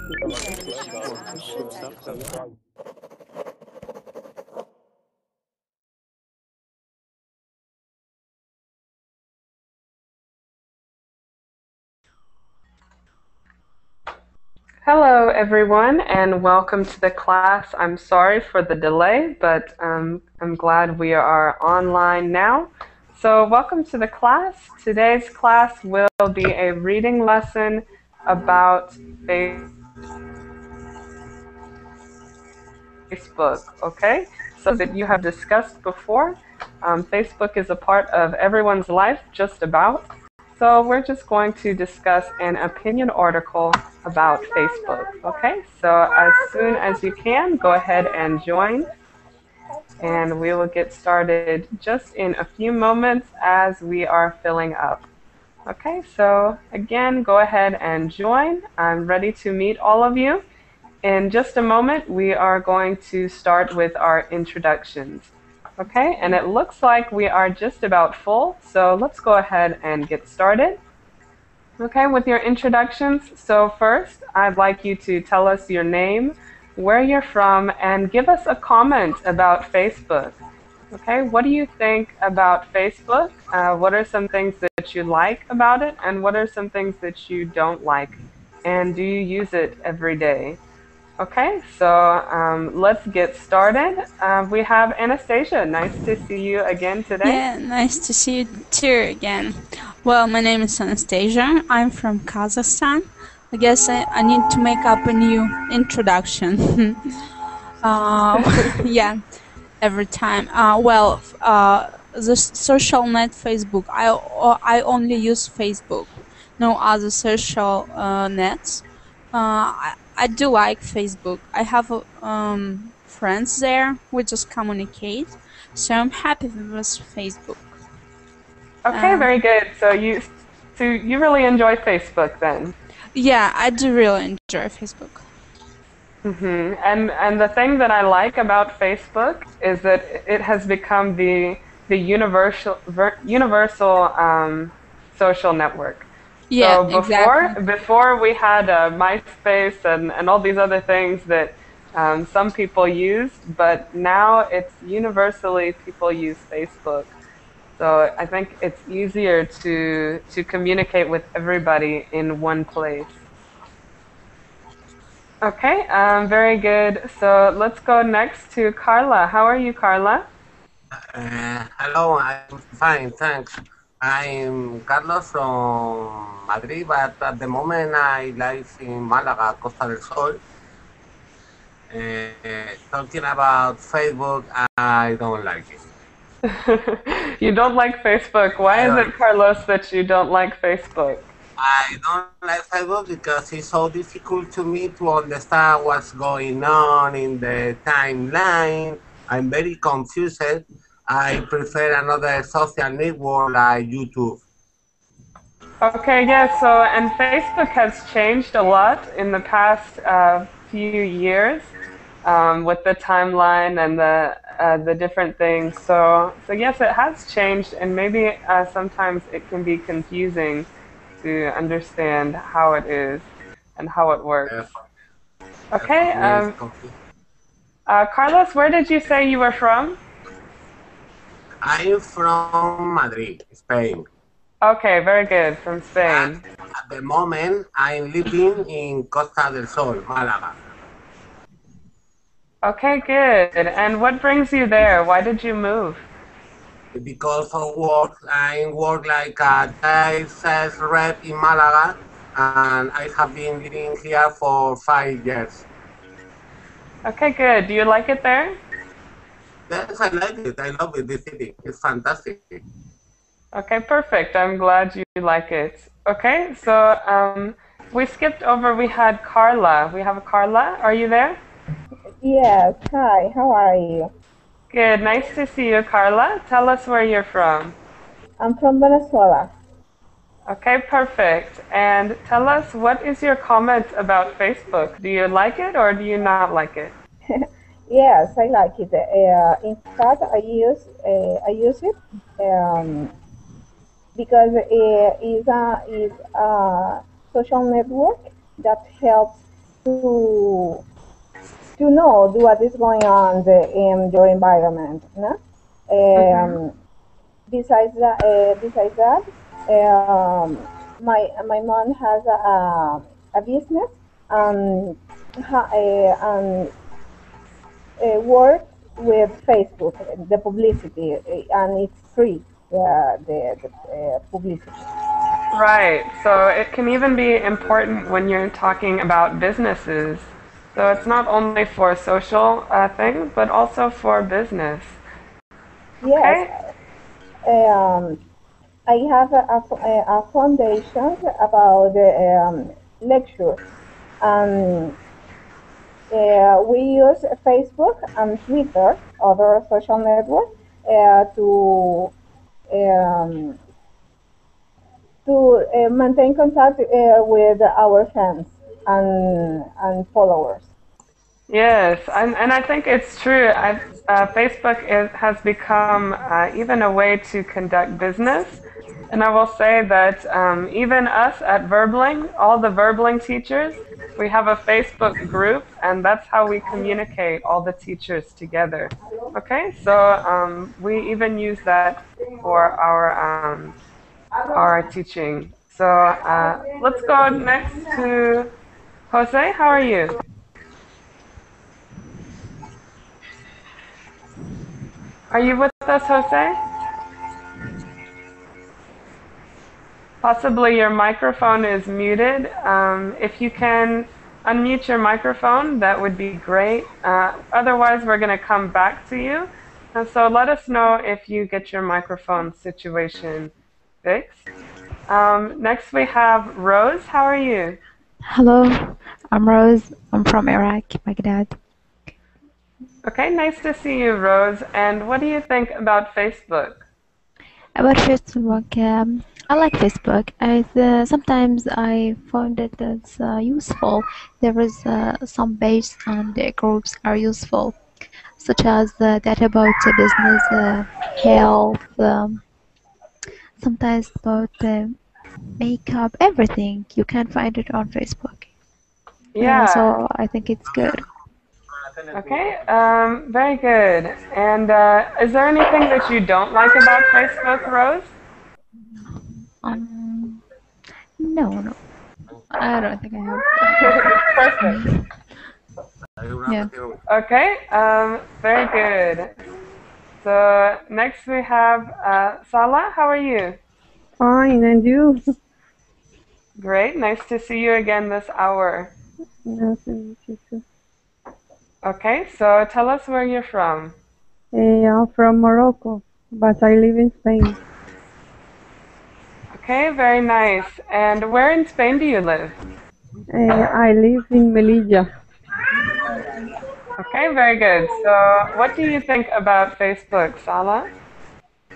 Hello, everyone, and welcome to the class. I'm sorry for the delay, but I'm glad we are online now. So welcome to the class. Today's class will be a reading lesson about Facebook, okay? So that you have discussed before, Facebook is a part of everyone's life, just about. So we're just going to discuss an opinion article about Facebook, okay? So as soon as you can, go ahead and join, and we will get started just in a few moments as we are filling up. Okay, so again, go ahead and join. I'm ready to meet all of you. In just a moment, we are going to start with our introductions. Okay, and it looks like we are just about full, so let's go ahead and get started. Okay, with your introductions. So first, I'd like you to tell us your name, where you're from, and give us a comment about Facebook. Okay, what do you think about Facebook? What are some things that you like about it, and what are some things that you don't like? And do you use it every day? Okay, so let's get started. We have Anastasia. Nice to see you again today. Yeah, nice to see you too again. Well, my name is Anastasia. I'm from Kazakhstan. I guess I need to make up a new introduction. Yeah, every time. The social net Facebook. I only use Facebook, no other social nets. I do like Facebook. I have friends there. We just communicate. So I'm happy with Facebook. Okay, very good. So you really enjoy Facebook then? Yeah, I do really enjoy Facebook. And the thing that I like about Facebook is that it has become the universal social network. Yeah, So before we had MySpace and all these other things that some people used, but now it's universally people use Facebook. So I think it's easier to communicate with everybody in one place. Okay, very good. So let's go next to Carla. How are you, Carla? Hello, I'm fine, thanks. I'm Carlos from Madrid, but at the moment I live in Málaga, Costa del Sol. Talking about Facebook, I don't like it. You don't like Facebook. Why is it, Carlos, that you don't like Facebook? I don't like Facebook because it's so difficult to me to understand what's going on in the timeline. I'm very confused. I prefer another social network like YouTube. Okay, yeah, so, and Facebook has changed a lot in the past few years with the timeline and the different things. So yes, it has changed, and maybe sometimes it can be confusing to understand how it is and how it works. Okay, Carlos, where did you say you were from? I'm from Madrid, Spain. Okay, very good, from Spain. At the moment, I'm living in Costa del Sol, Málaga. Okay, good. And what brings you there? Why did you move? Because of work, I work like a sales rep in Málaga, and I have been living here for 5 years. Okay, good. Do you like it there? Yes, I like it. I love it, the city. It's fantastic. Okay, perfect. I'm glad you like it. Okay, so we skipped over, we had Carla. We have Carla. Are you there? Yes, hi, how are you? Good. Nice to see you, Carla. Tell us where you're from. I'm from Venezuela. Okay, perfect. And tell us, what is your comment about Facebook? Do you like it or do you not like it? Yes, I like it. In fact, I use it because it is a social network that helps to know what is going on in your environment. No? Besides that, my mom has a business and works with Facebook, the publicity, and it's free. The publicity. Right. So it can even be important when you're talking about businesses. So it's not only for social things, but also for business. Yes, Okay. I have a foundation about lecture. Um, we use Facebook and Twitter, other social networks, um, to maintain contact with our fans and followers. Yes, and I think it's true. Facebook has become even a way to conduct business. And I will say that even us at Verbling, all the Verbling teachers, we have a Facebook group, and that's how we communicate all the teachers together. Okay, so we even use that for our teaching. So let's go next to Jose. How are you? Are you with us, Jose? Possibly your microphone is muted. If you can unmute your microphone, that would be great. Otherwise, we're going to come back to you. And so let us know if you get your microphone situation fixed. Next, we have Rose. How are you? Hello, I'm Rose. I'm from Iraq, Baghdad. Okay, nice to see you, Rose. And what do you think about Facebook? About Facebook, I like Facebook. Sometimes I found it as useful. There is some pages and groups are useful, such as that about business, health, sometimes about makeup, everything. You can find it on Facebook. Yeah. So I think it's good. Okay, very good. And is there anything that you don't like about Facebook, Rose? No, I don't think I have. Perfect. Yeah. Okay, very good. So next we have Salah. How are you? Fine, and you? Great, nice to see you again this hour. Nice to meet you too. Okay, so tell us where you're from. I'm from Morocco, but I live in Spain. Okay, very nice. And where in Spain do you live? I live in Melilla. Okay, very good. So what do you think about Facebook, Salah?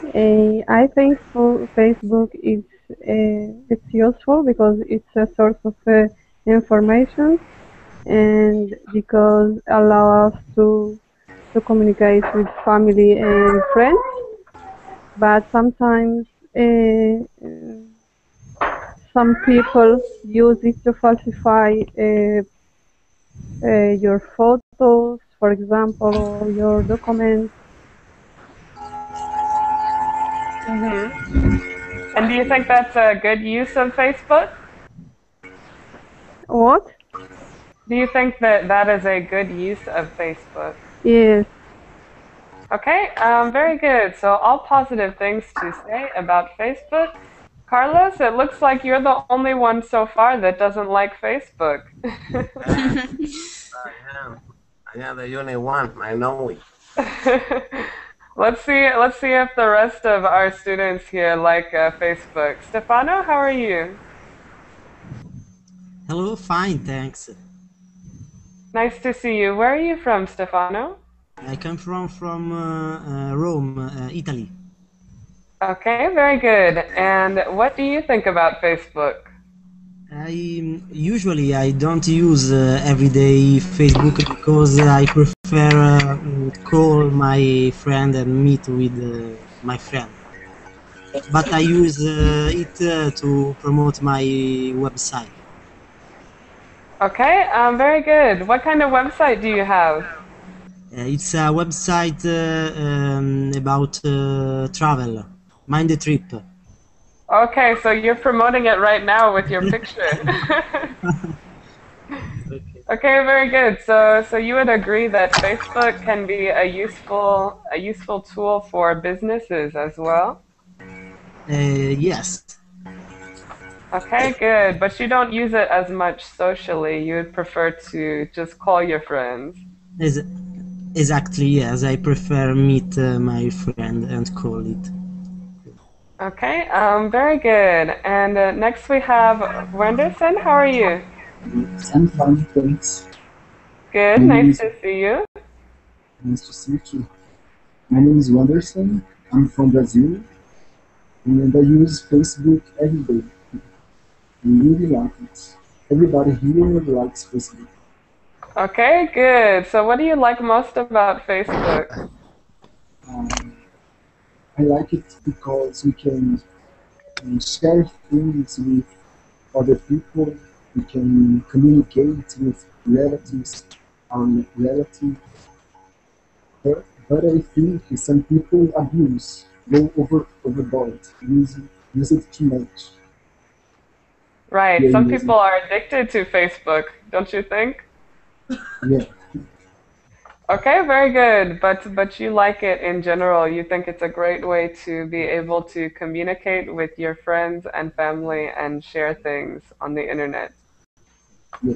I think Facebook is it's useful because it's a source of information and because allow us to communicate with family and friends. But sometimes some people use it to falsify your photos, for example, or your documents. And do you think that's a good use of Facebook? What? Do you think that that is a good use of Facebook? Yes. Okay, very good. So all positive things to say about Facebook. Carlos, it looks like you're the only one so far that doesn't like Facebook. I am the only one. I know it. Let's see if the rest of our students here like Facebook. Stefano, how are you? Hello, fine, thanks. Nice to see you. Where are you from, Stefano? I come from Rome, Italy. Okay, very good. And what do you think about Facebook? Usually I don't use everyday Facebook because I prefer call my friend and meet with my friend. But I use it to promote my website. Okay, very good. What kind of website do you have? It's a website about travel. Mind the trip. Okay, so you're promoting it right now with your picture. Okay, very good. So you would agree that Facebook can be a useful tool for businesses as well? Yes, Okay, good. But you don't use it as much socially. You would prefer to just call your friends. Ex- exactly. Yes, I prefer meet my friend and call it. Okay, very good. And next we have Wenderson. How are you? I'm fine, thanks. Good, My name nice is to see you. Nice to see you too. My name is Wanderson. I'm from Brazil, and I use Facebook every day. I really like it. Everybody here likes Facebook. Okay, good. So what do you like most about Facebook? Um, I like it because we can share things with other people. We can communicate with relatives, relatives. But I think some people abuse, go overboard, use it too much. Right, Here some in people Brazil. are addicted to Facebook, don't you think? Yeah, Okay, very good. But you like it in general. You think it's a great way to be able to communicate with your friends and family and share things on the internet. yeah.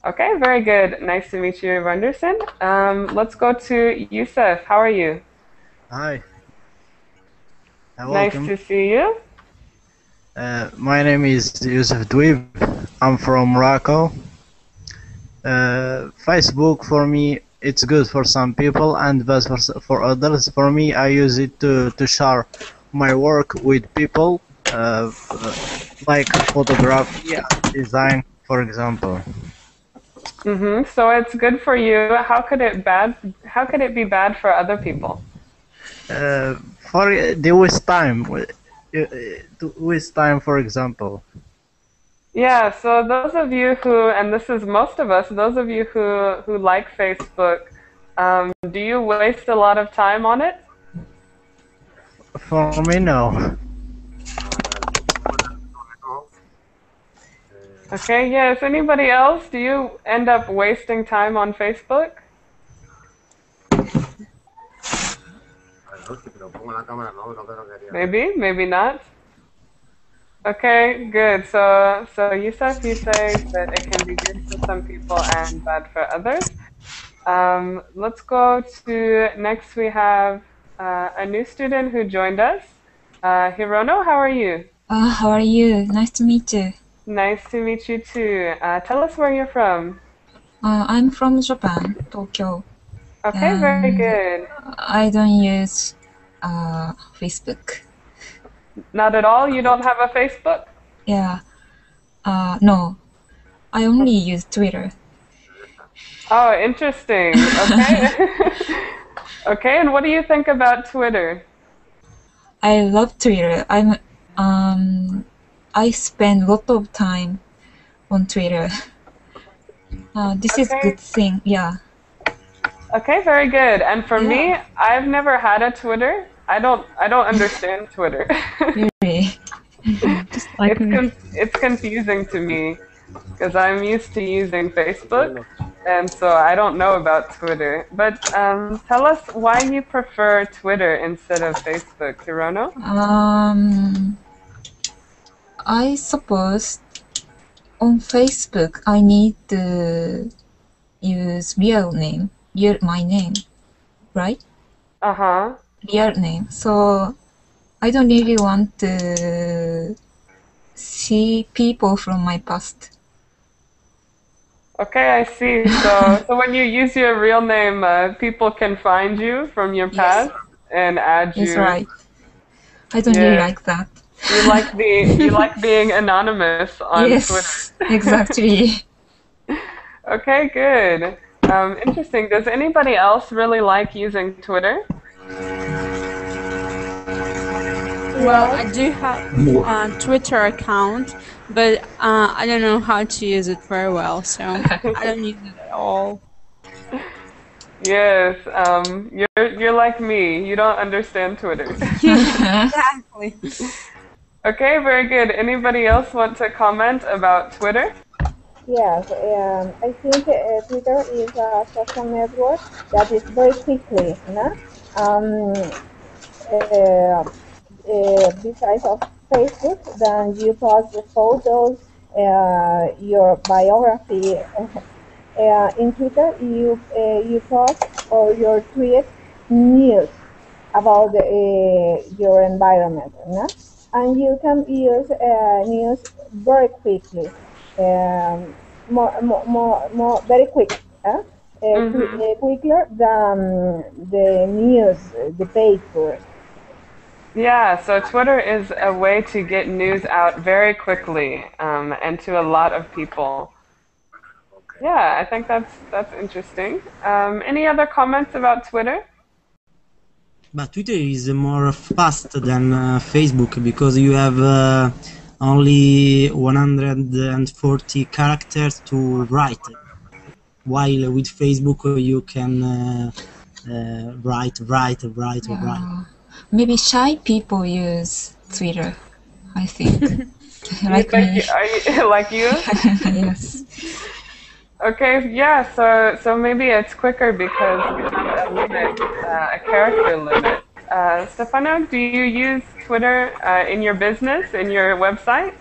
Okay, very good. Nice to meet you, Renderson. Let's go to Youssef. How are you? Hi, Nice welcome. to see you. My name is Yusuf Dweeb. I'm from Morocco. Facebook for me it's good for some people and bad for others. For me, I use it to share my work with people, like photography and design, for example. So it's good for you. How could it be bad for other people? For the waste time, to waste time, for example. Yeah, so those of you who, and this is most of us, those of you who like Facebook, do you waste a lot of time on it? For me, no. Okay, yes. Anybody else? Do you end up wasting time on Facebook? Maybe, maybe not. Okay, good. So Yusuf, you say that it can be good for some people and bad for others. Let's go to next. We have a new student who joined us. Hirono, how are you? How are you? Nice to meet you. Nice to meet you too. Tell us where you're from. I'm from Japan, Tokyo. Okay, very good. I don't use Facebook. Not at all? You don't have a Facebook? Yeah. No. I only use Twitter. Oh, interesting. Okay. Okay, and what do you think about Twitter? I love Twitter. I spend a lot of time on Twitter. This is Okay. good thing. Yeah. Okay, very good. And for Yeah. me, I've never had a Twitter. I don't understand Twitter. Really. Just like me. It's confusing to me because I'm used to using Facebook, and so I don't know about Twitter. But tell us why you prefer Twitter instead of Facebook, Hirono? I suppose on Facebook I need to use my name, right? Uh-huh. Real name. So I don't really want to see people from my past. Okay, I see. So when you use your real name, people can find you from your past and add you. Yes, right. I don't really like that. You like being anonymous on Yes, Twitter. exactly. Okay, good. Interesting. Does anybody else really like using Twitter? Well, Yes. I do have a Twitter account, but I don't know how to use it very well, so I don't use it at all. Yes, you're like me. You don't understand Twitter. Exactly. Okay, very good. Anybody else want to comment about Twitter? Yes, I think Twitter is a social network that is very quickly, you know? Uh, Besides of Facebook, then you post the photos, your biography. In Twitter, you post or your tweet news about your environment, no? And you can use news very quickly, very quick, Mm-hmm. quicker than the news, the papers. Yeah, so Twitter is a way to get news out very quickly, and to a lot of people. Yeah, I think that's interesting. Any other comments about Twitter? But Twitter is more fast than Facebook because you have only 140 characters to write, while with Facebook you can write. Yeah. Maybe shy people use Twitter, I think. You Like think me. are you, like you? Yes. Okay, yeah. So maybe it's quicker because you have a limit, a character limit. Stefano, do you use Twitter in your business, in your website?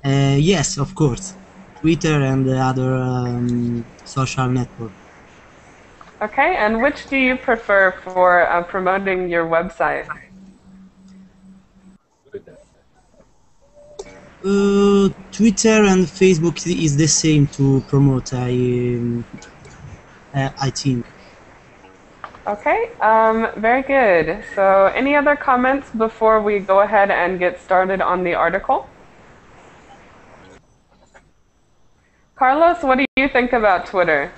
Yes, of course. Twitter and the other social network. Okay, and which do you prefer for promoting your website? Twitter and Facebook is the same to promote. I think. Okay, very good. So any other comments before we go ahead and get started on the article? Carlos, what do you think about Twitter?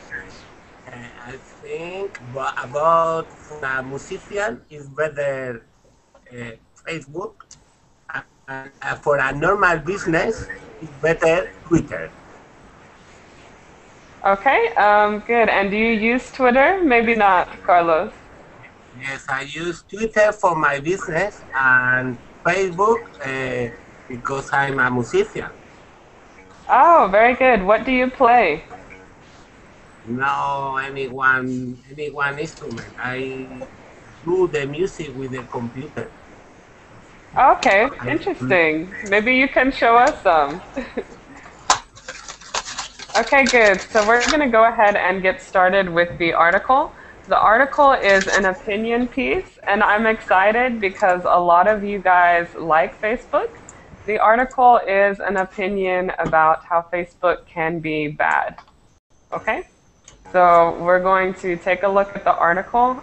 I think about for a musician is better Facebook, and for a normal business is better Twitter. Okay, good. And do you use Twitter? Maybe not, Carlos. Yes, I use Twitter for my business and Facebook because I'm a musician. Oh, very good. What do you play? No, any one instrument. I do the music with the computer. Okay, interesting. Maybe you can show us some. Okay, good. So we're going to go ahead and get started with the article. The article is an opinion piece, and I'm excited because a lot of you guys like Facebook. The article is an opinion about how Facebook can be bad. Okay? So we're going to take a look at the article,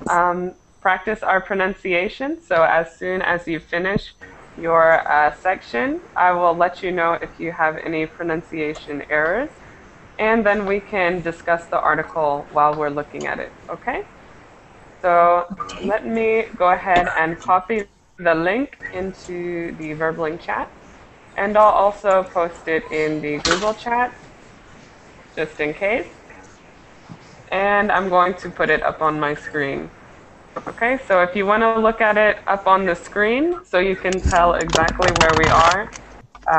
practice our pronunciation. So as soon as you finish your section, I will let you know if you have any pronunciation errors. And then we can discuss the article while we're looking at it, okay? So let me go ahead and copy the link into the Verblink chat. And I'll also post it in the Google chat, just in case. And I'm going to put it up on my screen. Okay, so if you want to look at it up on the screen so you can tell exactly where we are,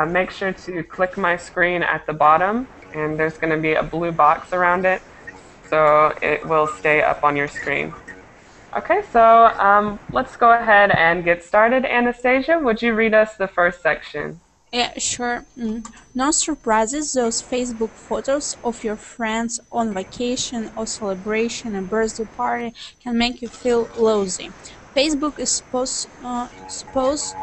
make sure to click my screen at the bottom, and there's going to be a blue box around it, so it will stay up on your screen. Okay, so let's go ahead and get started. Anastasia, would you read us the first section? Yeah, sure. No surprises, those Facebook photos of your friends on vacation or celebration, a birthday party, can make you feel lousy. Facebook is supposed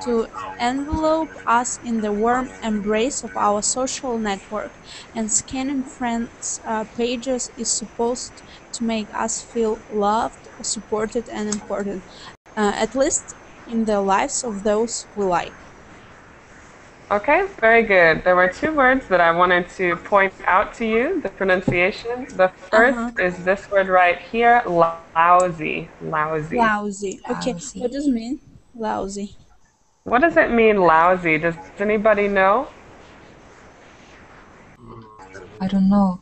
to envelope us in the warm embrace of our social network, and scanning friends' pages is supposed to make us feel loved, supported, and important, at least in the lives of those we like. Okay, very good. There were two words that I wanted to point out to you, the pronunciation. The first is this word right here, lousy. Lousy. Lousy. Okay, Lousy. what does it mean? Lousy. What does it mean, lousy? Does anybody know? I don't know.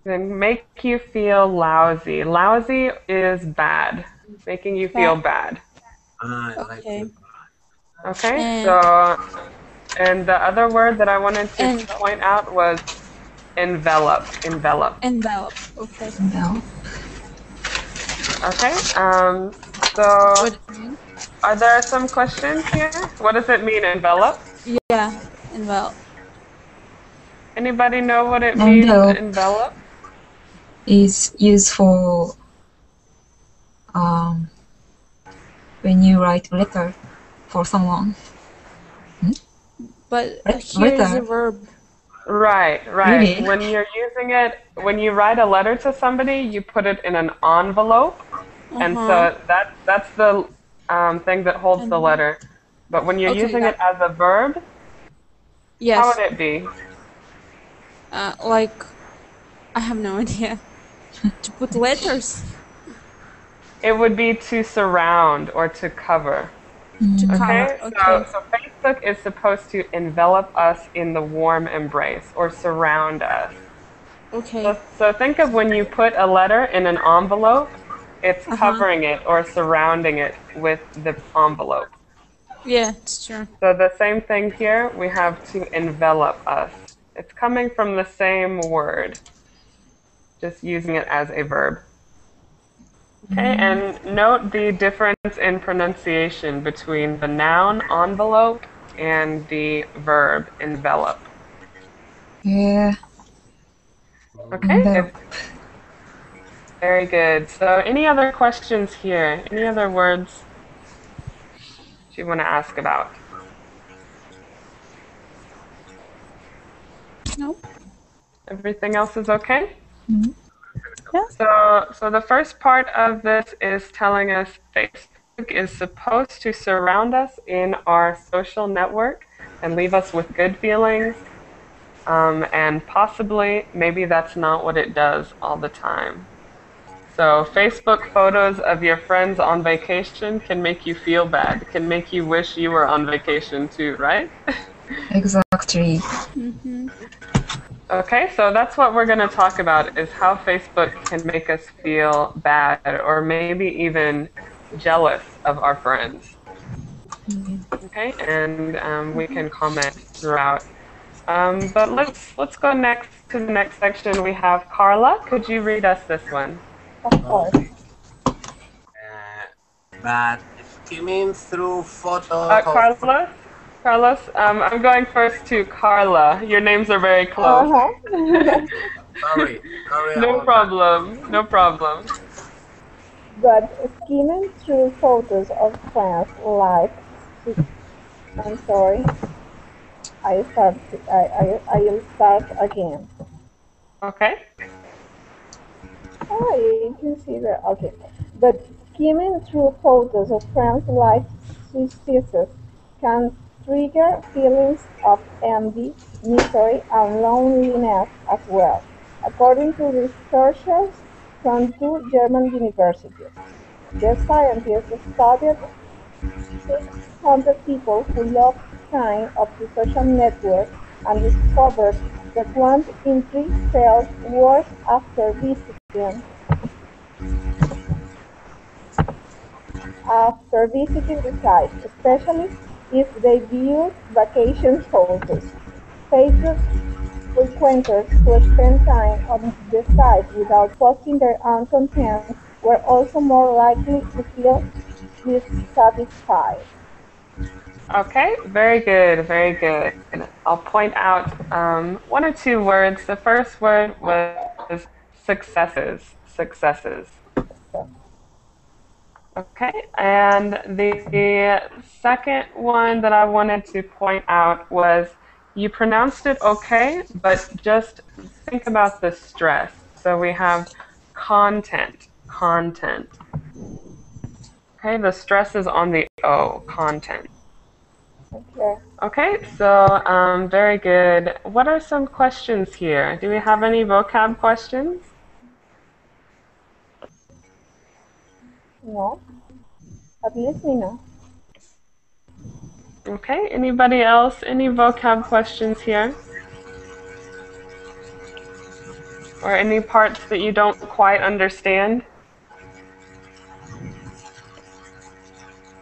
Then make you feel lousy. Lousy is bad, making you feel bad. I like Okay. it. Okay, And- so, and the other word that I wanted to And- point out was envelop. Envelop. Envelop. Okay. No. Okay, so What does it mean? are there some questions here? What does it mean, envelop? Yeah, envelop. Anybody know what it means, Envelope. envelop? Is used for when you write letter for someone. But Let- here is letter. a verb. Right. Really? When you're using it, when you write a letter to somebody, you put it in an envelope, and so that's the thing that holds the letter. But when you're Okay, using it as a verb, Yes. how would it be? Like, I have no idea. To put letters. It would be to surround or to cover. To cover. Okay. So Facebook is supposed to envelop us in the warm embrace or surround us. Okay. So think of when you put a letter in an envelope, it's covering it or surrounding it with the envelope. Yeah, it's true. So the same thing here, we have to envelop us. It's coming from the same word, just using it as a verb. Okay, and note the difference in pronunciation between the noun envelope and the verb envelop. Yeah. Okay, Envelope. very good. So any other questions here? Any other words you want to ask about? No. Everything else is okay? Mm-hmm. Yeah. So the first part of this is telling us Facebook is supposed to surround us in our social network and leave us with good feelings. And possibly, maybe that's not what it does all the time. So Facebook photos of your friends on vacation can make you feel bad, can make you wish you were on vacation too, right? Exactly. Mm-hmm. Okay, so that's what we're going to talk about is how Facebook can make us feel bad or maybe even jealous of our friends. Okay, and we can comment throughout. But let's go next to the next section. We have Carla. Could you read us this one? Of course. But skimming through photos of... Carlos, I'm going first to Carla. Your names are very close. Sorry No about problem. No problem. But skimming through photos of friends like, I'm sorry, I'll start again. Okay. Oh, you can see that. Okay. But skimming through photos of friends' life successes can trigger feelings of envy, misery, and loneliness as well, according to researchers from two German universities. The scientists studied 600 people who logged time of the social network and discovered that one in three felt worse after visiting the site, especially if they viewed vacation photos. Facebook frequenters who spend time on the site without posting their own content were also more likely to feel dissatisfied. Okay, very good, very good. I'll point out one or two words. The first word was successes. Successes. Okay, and the second one that I wanted to point out was you pronounced it okay, but just think about the stress. So we have content, content. Okay, the stress is on the O, content. Okay, so very good. What are some questions here? Do we have any vocab questions? No, at least me no. Okay, anybody else? Any vocab questions here? Or any parts that you don't quite understand?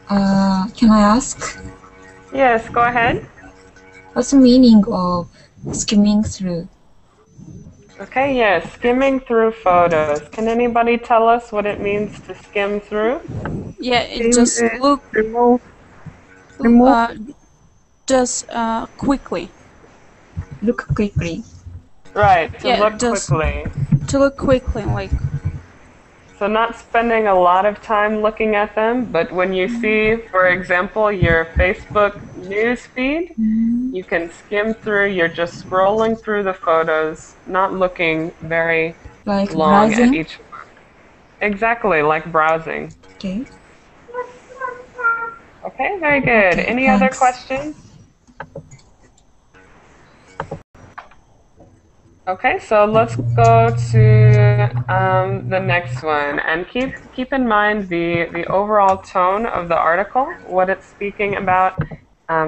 Can I ask? Yes, go ahead. What's the meaning of skimming through? Okay, yes, skimming through photos. Can anybody tell us what it means to skim through? Yeah, it just look remove just quickly. Look quickly. Right, to Yeah, look just quickly. to look quickly, like. So not spending a lot of time looking at them, but when you see, for example, your Facebook news feed, you can skim through, you're just scrolling through the photos, not looking very Like long at browsing? each one. Exactly, like browsing. Okay. Okay, very good. Okay, Any other thanks. questions? Okay, so let's go to the next one, and keep in mind the overall tone of the article, what it's speaking about,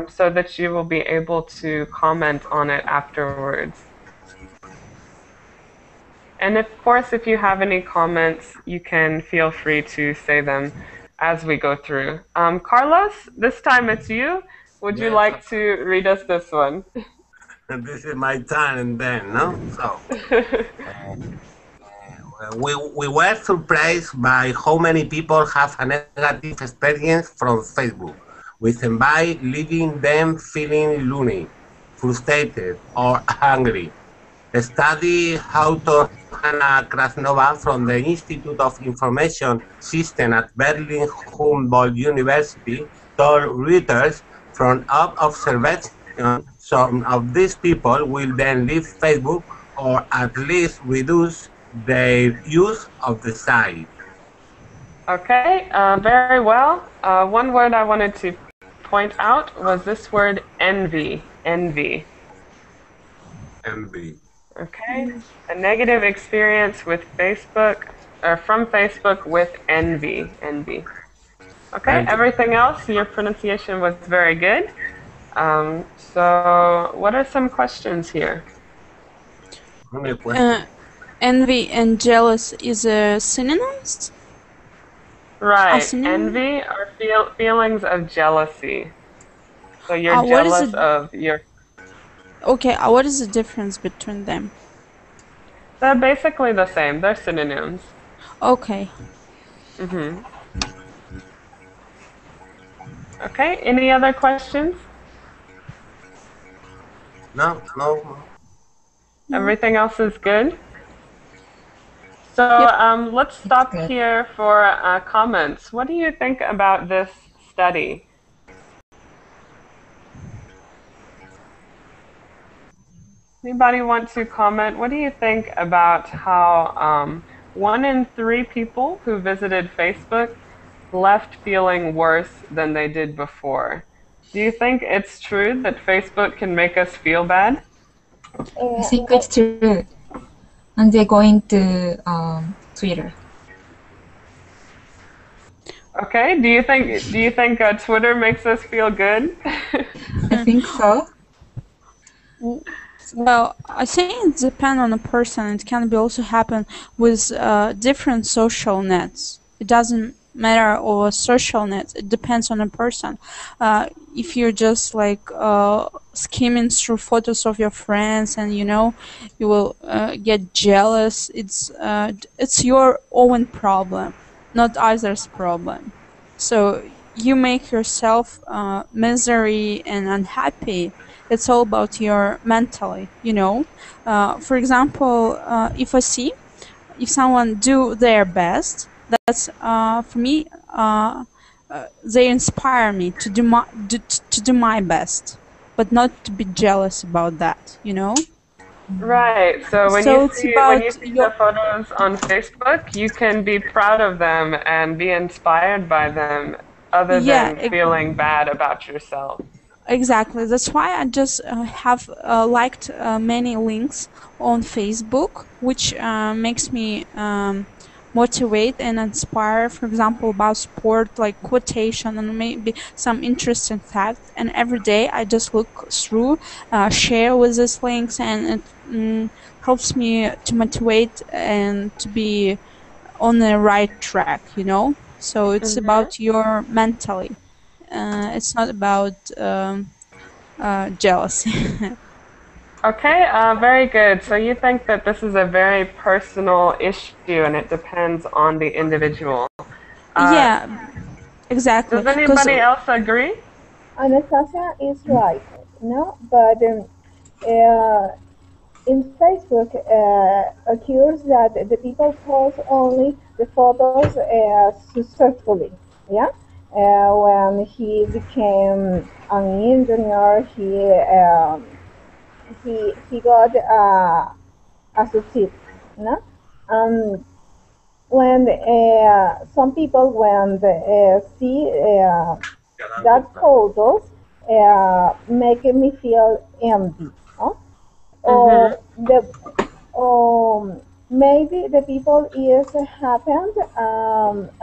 so that you will be able to comment on it afterwards. And of course, if you have any comments, you can feel free to say them as we go through. Carlos, this time it's you. Would you like to read us this one? This is my turn then, no? So, we were surprised by how many people have a negative experience from Facebook, with by leaving them feeling lonely, frustrated, or angry. Study author Hanna Krasnova from the Institute of Information System at Berlin Humboldt University told Reuters from observation some of these people will then leave Facebook or at least reduce their use of the site. Okay, very well. One word I wanted to point out was this word envy. Envy. Envy. Okay, a negative experience with Facebook, or from Facebook with envy. Envy. Okay, everything else, your pronunciation was very good. So, what are some questions here? Envy and jealous is synonyms? Right, envy are feelings of jealousy. So you're What is jealous it? of your... Okay, what is the difference between them? They're basically the same. They're synonyms. Okay. Mm-hmm. Okay, any other questions? No. Everything else is good? So let's stop here for comments. What do you think about this study? Anybody want to comment? What do you think about how 1 in 3 people who visited Facebook left feeling worse than they did before? Do you think it's true that Facebook can make us feel bad? I think it's true. And they're going to Twitter. Okay. Do you think Twitter makes us feel good? I think so. Well, I think it depends on the person. It can be also happen with different social nets. It doesn't matter over social nets. It depends on the person. If you're just like skimming through photos of your friends and you will get jealous, it's your own problem, not others' problem. So you make yourself misery and unhappy. It's all about your mentally, For example, if I see if someone do their best, that's for me. They inspire me to do my best, but not to be jealous about that, Right. So when So you it's see about the photos on Facebook, you can be proud of them and be inspired by them, other than feeling bad about yourself. Exactly. That's why I just have liked many links on Facebook, which makes me motivate and inspire, for example, about sport, like quotation and maybe some interesting facts. And every day I just look through, share with these links, and it helps me to motivate and to be on the right track, you know? So it's about your mentally. It's not about jealousy. Okay, very good. So you think that this is a very personal issue and it depends on the individual. Yeah, exactly. Does anybody else agree? Anastasia is right, no? But in Facebook, occurs that the people post only the photos successfully. Yeah, when he became an engineer, he got a succeed. No, when some people when they, see that photos make me feel empty. Huh? Or maybe the people is happened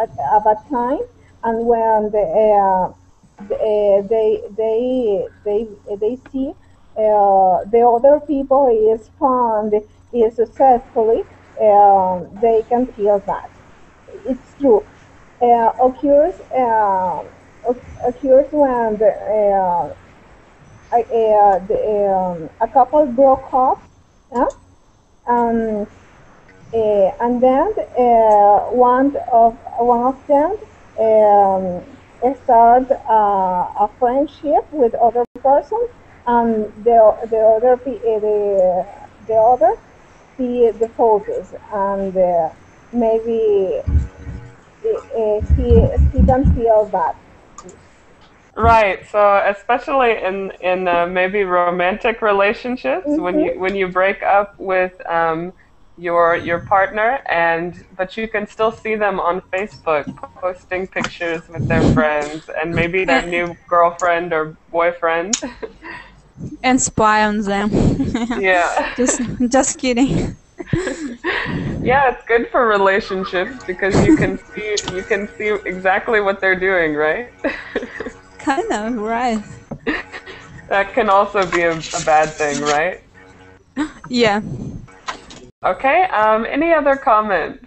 at a time, and when they see the other people is found is successfully, they can feel that it's true. Occurs occurs when a couple broke up, yeah? um, and then one of them start a friendship with other person, and the other see the photos, and maybe he can feel that. Right. So especially in maybe romantic relationships, when you break up with your partner, but you can still see them on Facebook posting pictures with their friends and maybe their new girlfriend or boyfriend. And spy on them. Yeah. Just kidding. Yeah, it's good for relationships because you can see exactly what they're doing, right? Kind of, right. That can also be a bad thing, right? Yeah. Okay, any other comments?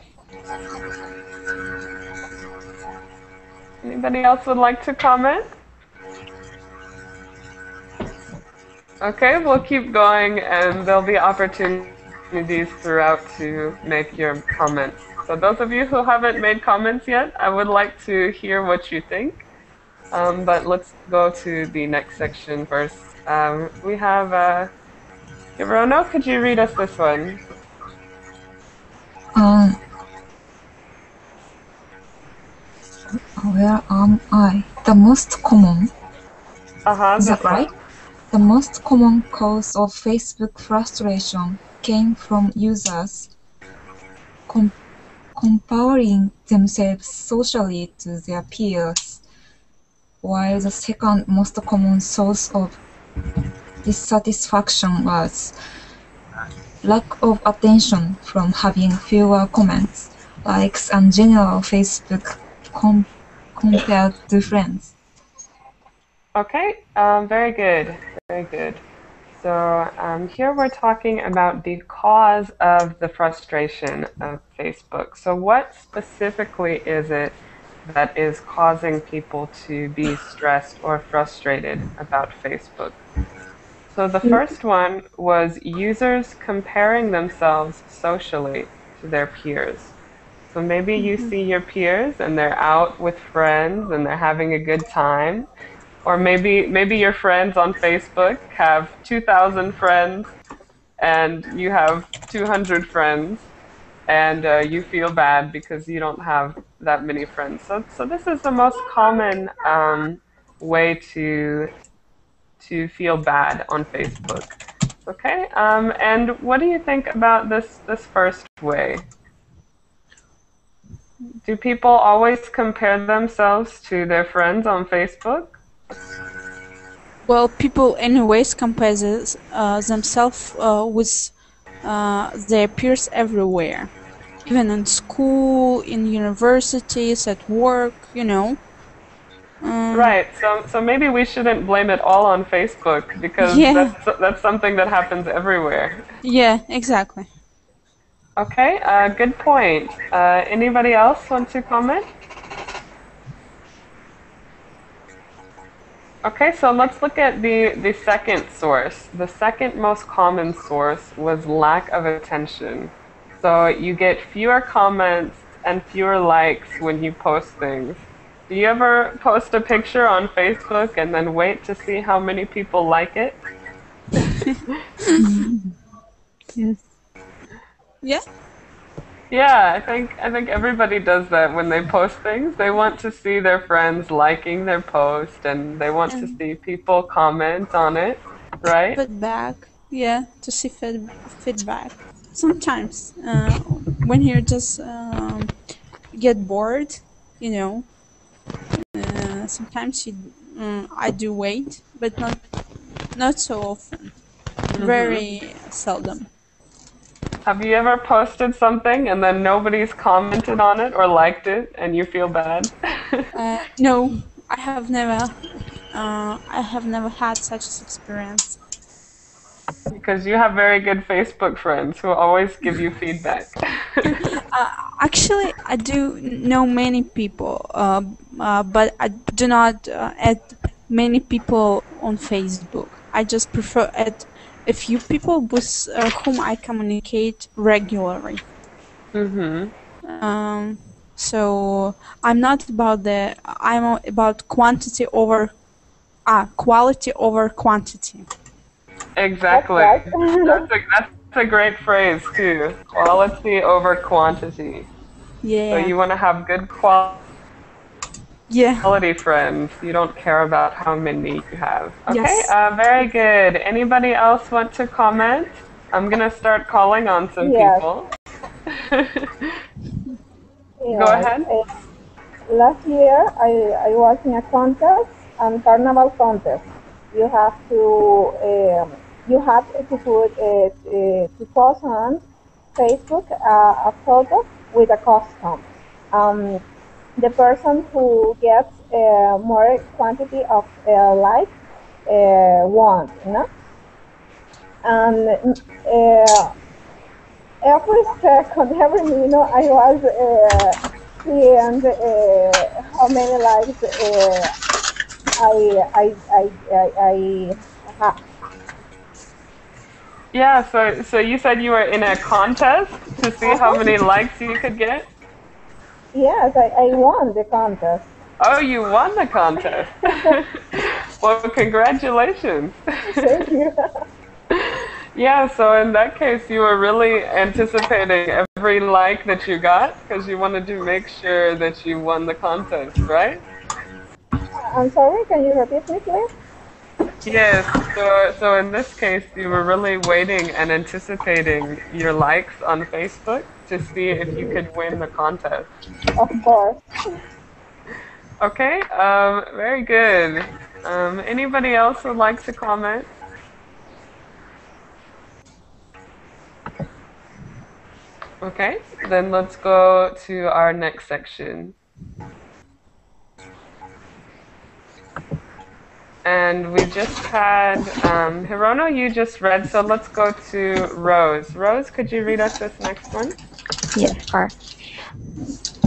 Anybody else would like to comment? Okay, we'll keep going and there'll be opportunities throughout to make your comments. So those of you who haven't made comments yet, I would like to hear what you think. But let's go to the next section first. We have, Hirono, could you read us this one? Where am I? The most common. Is that right? The most common cause of Facebook frustration came from users comparing themselves socially to their peers, while the second most common source of dissatisfaction was lack of attention from having fewer comments, likes, and general Facebook compared to friends. Okay, very good, very good. So here we're talking about the cause of the frustration of Facebook. So what specifically is it that is causing people to be stressed or frustrated about Facebook? So the first one was users comparing themselves socially to their peers. So maybe you see your peers and they're out with friends and they're having a good time. Or maybe your friends on Facebook have 2,000 friends and you have 200 friends and you feel bad because you don't have that many friends. So this is the most common way to feel bad on Facebook. Okay, and what do you think about this first way? Do people always compare themselves to their friends on Facebook? Well, people anyways compare themselves with their peers everywhere. even in school, in universities, at work, you know. Right. So maybe we shouldn't blame it all on Facebook because Yeah, that's something that happens everywhere. yeah, exactly. Okay. Good point. Anybody else want to comment? Okay, so let's look at the second source. The second most common source was lack of attention. So you get fewer comments and fewer likes when you post things. Do you ever post a picture on Facebook and then wait to see how many people like it? Yes. Yeah. Yeah, I think everybody does that when they post things. They want to see their friends liking their post and they want to see people comment on it, right? Feedback. Yeah, to see feedback. Sometimes, when you just get bored, you know, sometimes I do wait, but not so often. Very seldom. Have you ever posted something and then nobody's commented on it or liked it and you feel bad? No, I have never. I have never had such experience. Because you have very good Facebook friends who always give you feedback. Actually, I do know many people, but I do not add many people on Facebook. I just prefer add a few people with whom I communicate regularly. So I'm not about I'm about quality over quantity. Exactly. That's a great phrase too. Quality over quantity. Yeah. So you want to have good quality friends. You don't care about how many you have. Okay, Yes. Very good. Anybody else want to comment? I'm going to start calling on some people. Go ahead. Last year, I was in a contest, and carnival contest. You have to put to post on Facebook a photo with a costume. The person who gets more quantity of likes won, you know. And every second, every minute, I was seeing how many likes I have. Yeah, so you said you were in a contest to see how many likes you could get? Yes, I won the contest. Oh, you won the contest. Well, congratulations. Thank you. Yeah, so in that case, you were really anticipating every like that you got because you wanted to make sure that you won the contest, right? I'm sorry, can you repeat me, please? Yes, so in this case, you were really waiting and anticipating your likes on Facebook to see if you could win the contest. Of course. Okay, very good. Anybody else would like to comment? Okay, then let's go to our next section. And we just had, Hirono, you just read, so let's go to Rose. Rose, could you read us this next one? Yes, sure.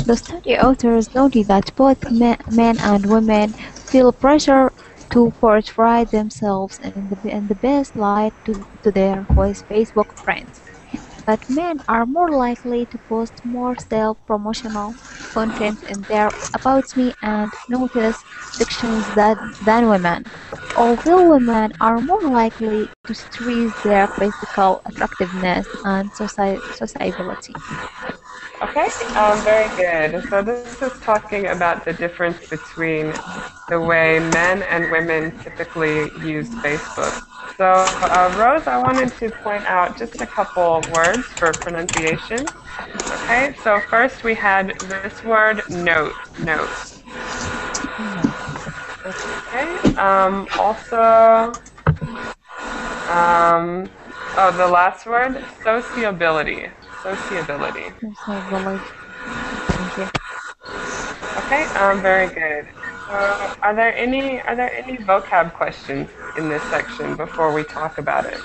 The study authors noted that both men and women feel pressure to portray themselves in the best light to their Facebook friends. But men are more likely to post more self-promotional content in their About Me and Notice sections than women, although women are more likely to stress their physical attractiveness and sociability. Okay, very good. So this is talking about the difference between the way men and women typically use Facebook. So Rose, I wanted to point out just a couple words for pronunciation. Okay, so first we had this word note. Okay, also, the last word, sociability. Sociability. Sociability. Thank you. Okay, very good. So, are there any vocab questions in this section before we talk about it?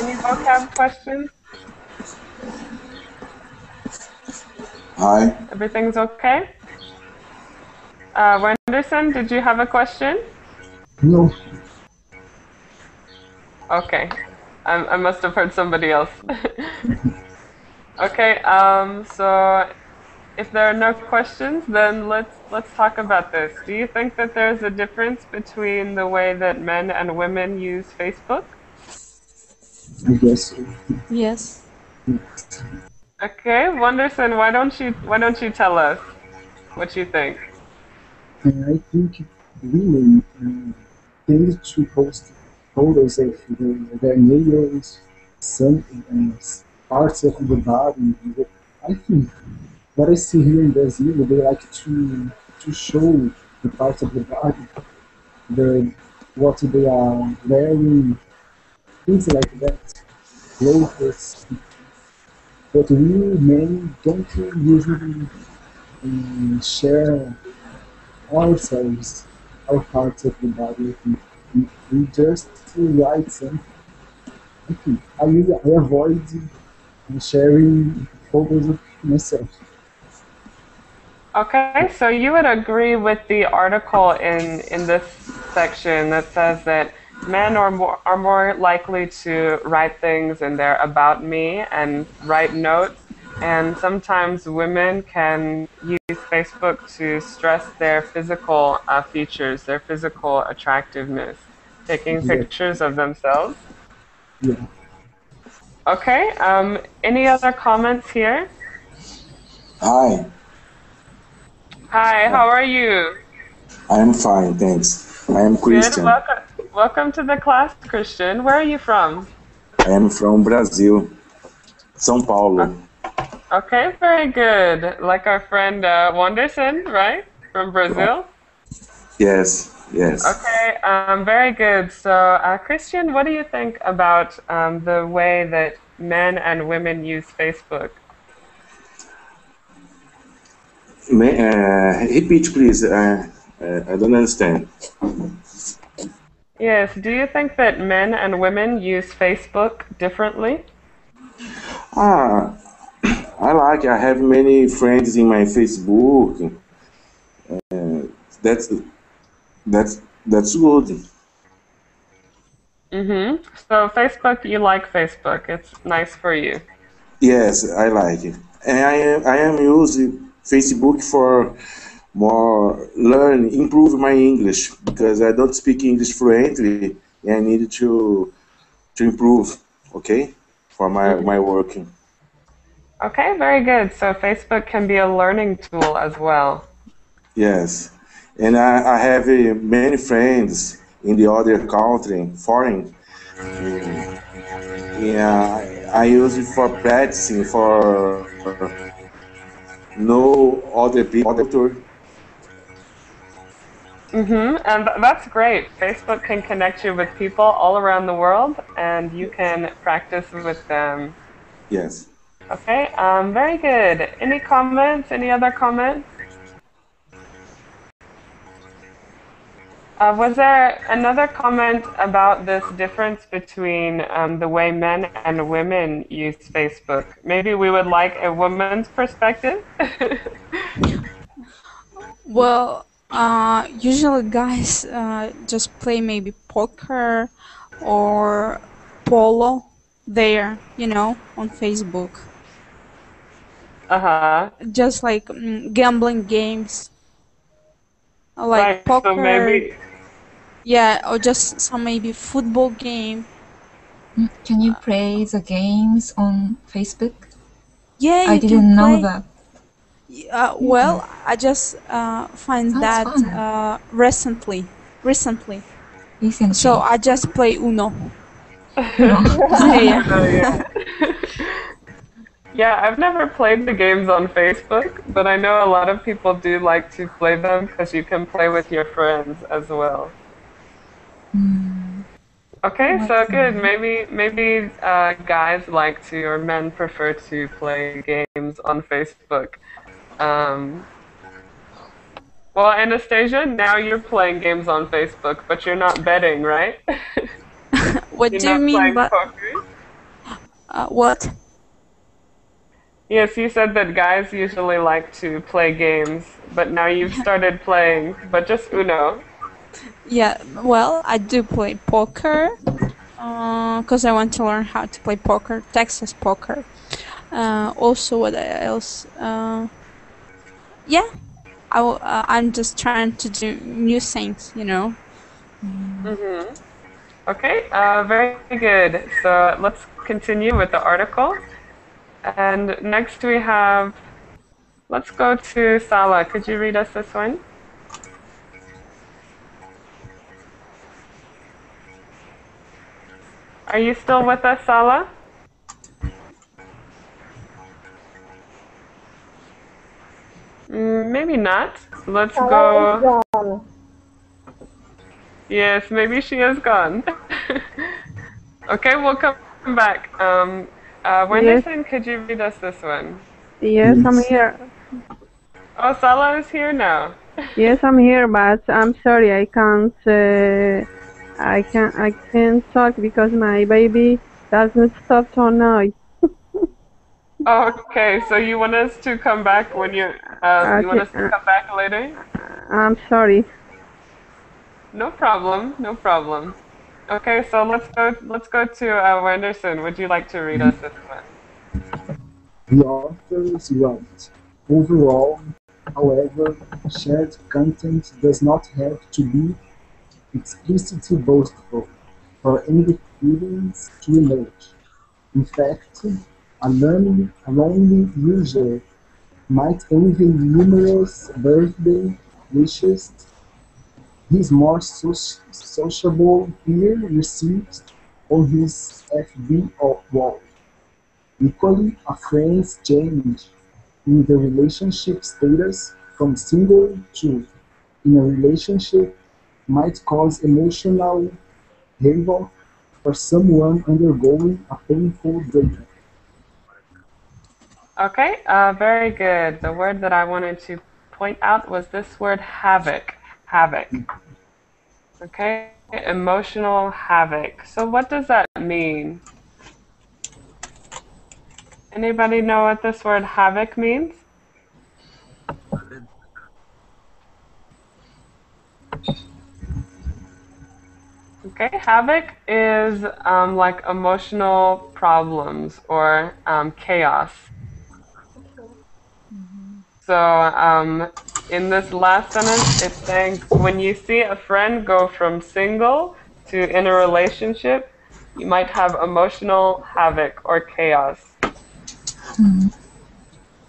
Any vocab questions? Hi. Everything's okay? Wenderson, did you have a question? No. Okay, I must have heard somebody else. Okay, so if there are no questions, then let's talk about this. Do you think that there's a difference between the way that men and women use Facebook? I guess so. Yes. Okay, Wonderson, why don't you tell us what you think? I think women tend to post photos of their nails, some parts of the body. I think what I see here in Brazil, they like to show the parts of the body, what they are wearing, things like that, clothes. But we men don't usually share ourselves, our parts of the body. We just write something. I avoid sharing photos of myself. Okay, so you would agree with the article in this section that says that men are more likely to write things in their about me and write notes, and sometimes women can use Facebook to stress their physical features, their physical attractiveness, taking pictures of themselves. Yeah. Okay, any other comments here? Hi. Hi, how are you? I am fine, thanks. I am Christian. Good. Welcome to the class, Christian. Where are you from? I am from Brazil, São Paulo. Okay, very good. Like our friend Wanderson, right? From Brazil? Yes. Okay, very good. So, Christian, what do you think about the way that men and women use Facebook? Repeat, please. I don't understand. Yes, do you think that men and women use Facebook differently? I have many friends in my Facebook. That's good. So Facebook, you like Facebook. It's nice for you. Yes, I like it. And I am using Facebook for more improve my English, because I don't speak English fluently and I need to improve, okay, for my working. Okay, very good. So Facebook can be a learning tool as well. Yes, and I have many friends in the other country, foreign. Yeah, I use it for practicing, for know other people. And that's great. Facebook can connect you with people all around the world, and you can practice with them. Yes. Okay, very good. Any comments? Any other comments? Was there another comment about this difference between the way men and women use Facebook? Maybe we would like a woman's perspective? Well, usually guys just play maybe poker or polo there, on Facebook. Just like gambling games, like right, poker. So maybe. Yeah, or just some maybe football game. Can you play the games on Facebook? Yeah, I didn't know that. Well, I just find that recently. So I just play Uno. Yeah, I've never played the games on Facebook, but I know a lot of people do like to play them because you can play with your friends as well. Okay, so good. Maybe guys like to, or men prefer to play games on Facebook. Um, well, Anastasia, now you're playing games on Facebook, but you're not betting, right? What You're do you not mean playing by poker. what? Yes, you said that guys usually like to play games, but now you've started playing, but just Uno. Yeah, well, I do play poker because I want to learn how to play poker, Texas poker. Also, what else? Yeah, I'm just trying to do new things, you know. Mm-hmm. Okay, very good. So let's continue with the article. And next we have, let's go to Sala. Could you read us this one? Are you still with us, Sala? Maybe not. Let's Hello, go. John. Yes, maybe she is gone. Okay, we'll come back. Yes, Wenderson, could you read us this one? yes, I'm here. Oh, Sala is here now. Yes, I'm here, but I'm sorry, I can't talk because my baby doesn't stop to annoy. Okay, so you want us to come back when you want Okay, us to come back later? I'm sorry. No problem, no problem. Okay, so let's go to Wenderson. Would you like to read us this one? The authors write, overall, however, shared content does not have to be explicitly boastful for any feelings to emerge. In fact, a lonely user might envy numerous birthday wishes his more sociable peer receives on his FB wall. Equally, a friend's change in the relationship status from single to in a relationship might cause emotional havoc for someone undergoing a painful breakup. Okay, very good. The word that I wanted to point out was this word havoc. Havoc. Okay, emotional havoc. So what does that mean? Anybody know what this word havoc means? Okay, havoc is like emotional problems or chaos. So in this last sentence, it's saying when you see a friend go from single to in a relationship, you might have emotional havoc or chaos.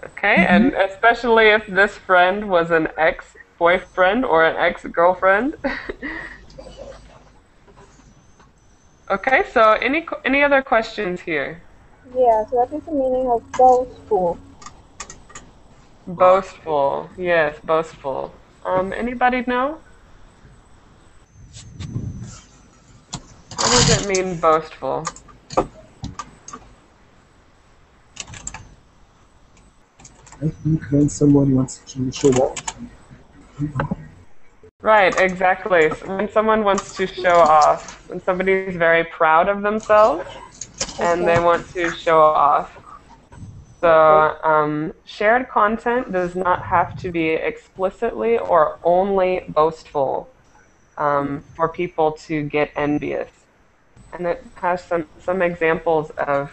Okay, and especially if this friend was an ex-boyfriend or an ex-girlfriend. Okay, so any other questions here? Yes, what is the meaning of boastful? Boastful, yes, boastful. Anybody know? What does it mean, boastful? I think when someone wants to show off. Right, exactly. So when someone wants to show off, when somebody's very proud of themselves and they want to show off. So shared content does not have to be explicitly or only boastful for people to get envious. And it has some examples of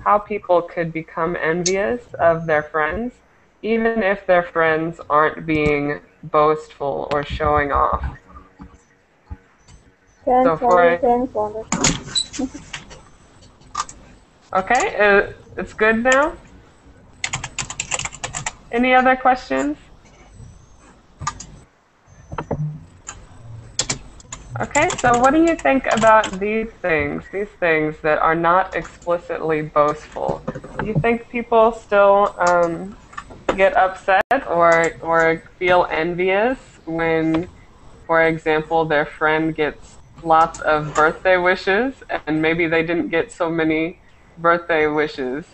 how people could become envious of their friends, even if their friends aren't being boastful or showing off. So okay, it's good now? Any other questions? Okay, so what do you think about these things that are not explicitly boastful? Do you think people still get upset or feel envious when, for example, their friend gets lots of birthday wishes, and maybe they didn't get so many birthday wishes.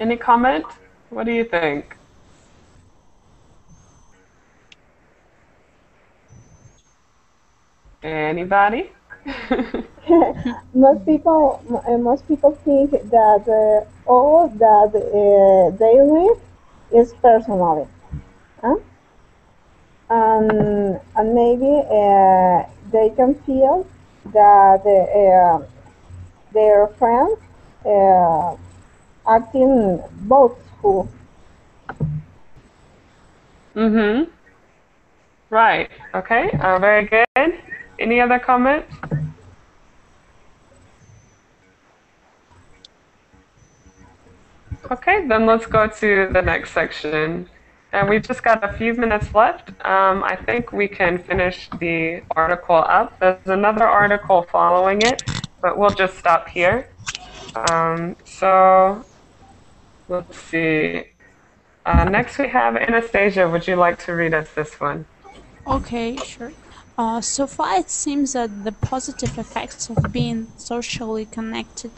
Any comment? What do you think? Anybody? most people think that all that they read is personally, huh? And maybe they can feel that their friends uh, acting boastful. Mm-hmm. Right. Okay. Very good. Any other comments? Okay, then let's go to the next section. And we've just got a few minutes left. I think we can finish the article up. There's another article following it, but we'll just stop here. So let's see. Next we have Anastasia. Would you like to read us this one? Okay, sure. So far, it seems that the positive effects of being socially connected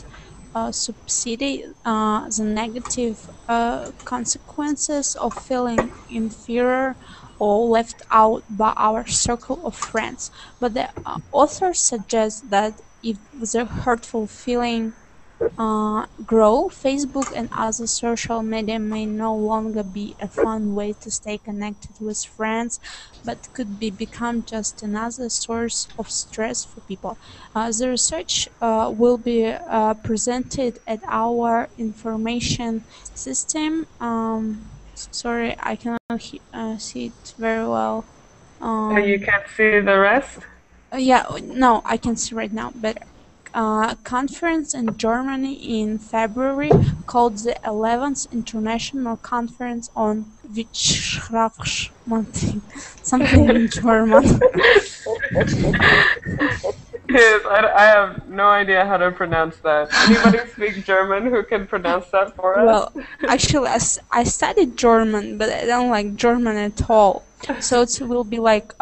subsidy the negative consequences of feeling inferior or left out by our circle of friends. But the author suggests that if the hurtful feeling grow, Facebook and other social media may no longer be a fun way to stay connected with friends, but could become just another source of stress for people. The research will be presented at our information system. Sorry, I cannot see it very well. You can't see the rest? Yeah, no, I can see right now better. Conference in Germany in February called the 11th International Conference on Wirtschaftsmanagement, something in German. Yes, I have no idea how to pronounce that. Anybody speak German who can pronounce that for us? Well, actually, I studied German, but I don't like German at all. So it will be like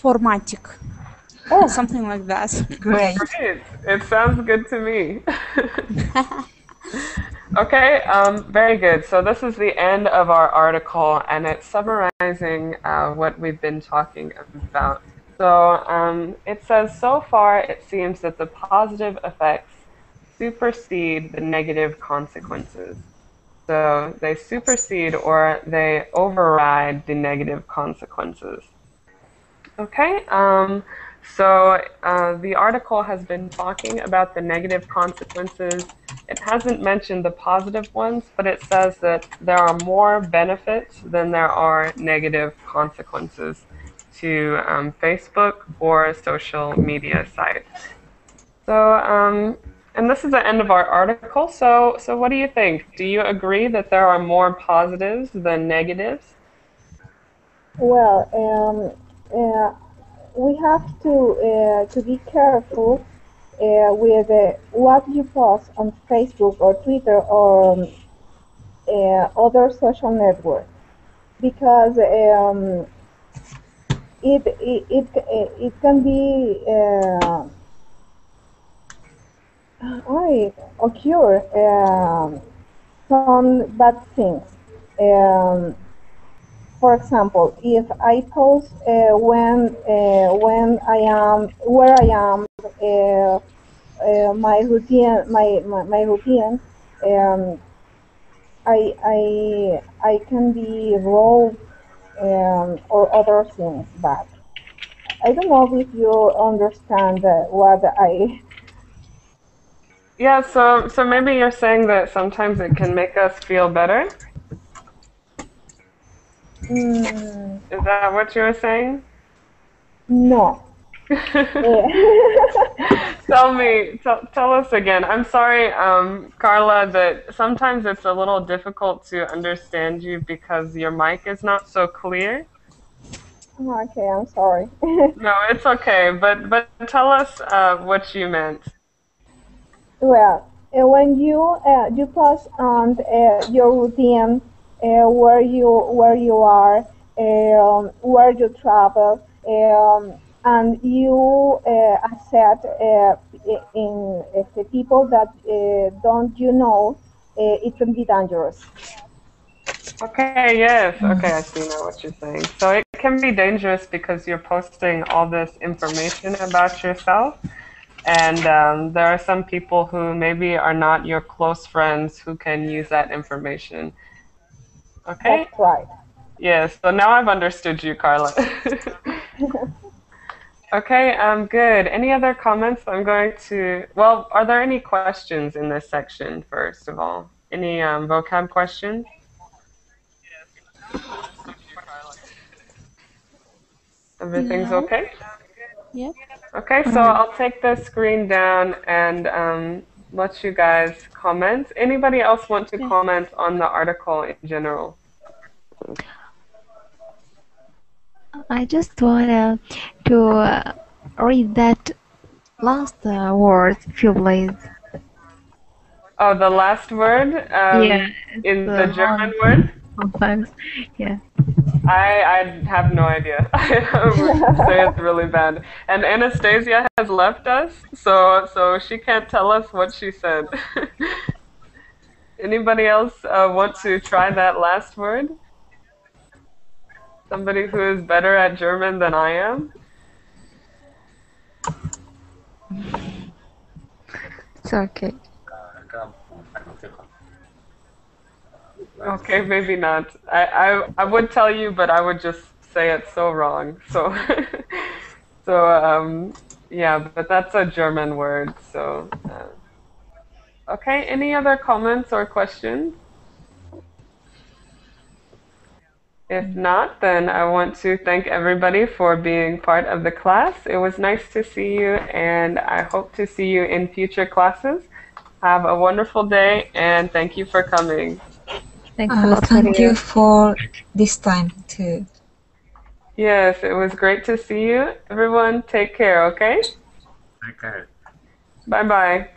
Formatic. Something like that. Great. It sounds good to me. Okay, very good. So this is the end of our article, and it's summarizing what we've been talking about. So it says, so far it seems that the positive effects supersede the negative consequences. So they supersede or they override the negative consequences. Okay, so the article has been talking about the negative consequences. It hasn't mentioned the positive ones, but it says that there are more benefits than there are negative consequences to Facebook or social media sites. So, and this is the end of our article. So what do you think? Do you agree that there are more positives than negatives? Well, we have to be careful with what you post on Facebook or Twitter or other social networks, because it can be occur some bad things. For example, if I post when I am where I am, my routine, I can be robbed or other things bad. I don't know if you understand what I. Yeah, so maybe you're saying that sometimes it can make us feel better? Is that what you were saying? No. Tell us again. I'm sorry, Carla, that sometimes it's a little difficult to understand you because your mic is not so clear. Okay, I'm sorry. No, it's okay, but tell us what you meant. Well, when you post on your routine, where you are, where you travel, and you accept in the people that don't you know, it can be dangerous. Okay, yes. Okay, I see now what you're saying. So it can be dangerous because you're posting all this information about yourself, and there are some people who maybe are not your close friends who can use that information. Okay? That's right. Yes, so now I've understood you, Carla. Okay, good. Any other comments? I'm going to, well, are there any questions in this section, first of all? Any vocab questions? Everything's No. okay? Yep. Okay, so I'll take the screen down and let you guys comment. Anybody else want to comment on the article in general? I just want to read that last word, if you please. Oh, the last word Yeah, in the it's German long word? sometimes. Yeah. I have no idea. I would say it's really bad. And Anastasia has left us, so she can't tell us what she said. Anybody else want to try that last word? Somebody who is better at German than I am? It's okay. Okay, maybe not. I would tell you, but I would just say it so wrong. So so yeah, but that's a German word. So okay, any other comments or questions? If not, then I want to thank everybody for being part of the class. It was nice to see you, and I hope to see you in future classes. Have a wonderful day, and thank you for coming. Thanks a lot for Thank you you. for this time too. Yes, it was great to see you. Everyone, take care, okay? Take care. Bye-bye.